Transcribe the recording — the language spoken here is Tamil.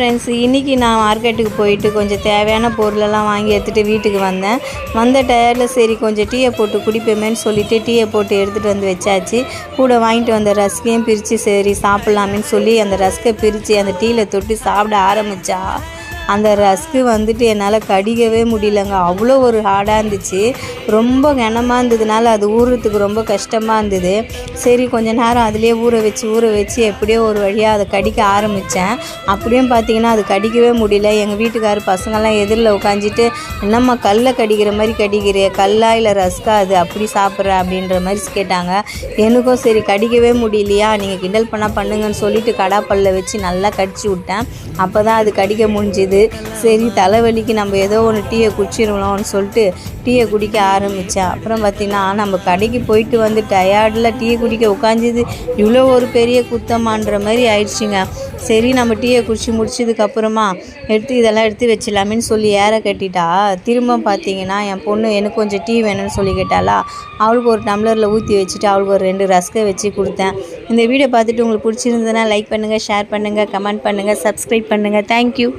ஃப்ரெண்ட்ஸ், இன்றைக்கி நான் மார்க்கெட்டுக்கு போயிட்டு கொஞ்சம் தேவையான பொருளெல்லாம் வாங்கி எடுத்துகிட்டு வீட்டுக்கு வந்தேன். வந்த டயர்டில் சரி கொஞ்சம் டீயை போட்டு குடிப்போமேன்னு சொல்லிவிட்டு டீயை போட்டு எடுத்துகிட்டு வந்து வச்சாச்சு. கூட வாங்கிட்டு வந்த ரஸ்கையும் பிரித்து சரி சாப்பிட்லாமேன்னு சொல்லி அந்த ரஸ்கை பிரித்து அந்த டீயில் தொட்டு சாப்பிட ஆரம்பித்தா அந்த ரஸ்க்கு வந்துட்டு என்னால் கடிக்கவே முடியலங்க. அவ்வளோ ஒரு ஹார்டாக இருந்துச்சு. ரொம்ப கனமாக இருந்ததுனால அது ஊறுறதுக்கு ரொம்ப கஷ்டமாக இருந்தது. சரி கொஞ்ச நேரம் அதிலே ஊற வச்சு எப்படியோ ஒரு வழியாக அதை கடிக்க ஆரம்பித்தேன். அப்படியும் பார்த்திங்கன்னா அது கடிக்கவே முடியல. எங்கள் வீட்டுக்கார் பசங்கள்லாம் எதிரில் உட்காந்துட்டு என்னம்மா கல்லை கடிக்கிற மாதிரி கடிக்கிறே, கல்லா இல்லை ரஸ்கா அது அப்படி சாப்பிட்ற அப்படின்ற மாதிரி கேட்டாங்க. எனக்கும் சரி கடிக்கவே முடியலையா, நீங்கள் கிண்டல் பண்ணால் பண்ணுங்கன்னு சொல்லிவிட்டு கடாப்பல்ல வச்சு நல்லா கடிச்சு விட்டேன். அப்போ தான் அது கடிக்க முடிஞ்சுது. சரி தலைவலிக்கு நம்ம ஏதோ ஒன்று டீயை குடிச்சிடலாம்னு சொல்லிட்டு டீயை குடிக்க ஆரம்பித்தேன். அப்புறம் பார்த்திங்கன்னா நம்ம கடைக்கு போயிட்டு வந்து டயர்டில் டீயை குடிக்க உட்காந்துது இவ்வளோ ஒரு பெரிய குத்தமான்ற மாதிரி ஆயிடுச்சுங்க. சரி நம்ம டீயை குடிச்சு முடிச்சதுக்கப்புறமா இதெல்லாம் எடுத்து வச்சிடலாமேன்னு சொல்லி ஏற கட்டிட்டா. திரும்ப பார்த்திங்கன்னா என் பொண்ணு எனக்கு கொஞ்சம் டீ வேணும்னு சொல்லி கேட்டாலா, அவளுக்கு ஒரு டம்ளரில் ஊற்றி வச்சுட்டு அவளுக்கு ஒரு 2 ரஸ்கை வச்சு கொடுத்தேன். இந்த வீடியோ பார்த்துட்டு உங்களுக்கு பிடிச்சிருந்ததுன்னா லைக் பண்ணுங்கள், ஷேர் பண்ணுங்கள், கமெண்ட் பண்ணுங்கள், சப்ஸ்கிரைப் பண்ணுங்கள். தேங்க்யூ.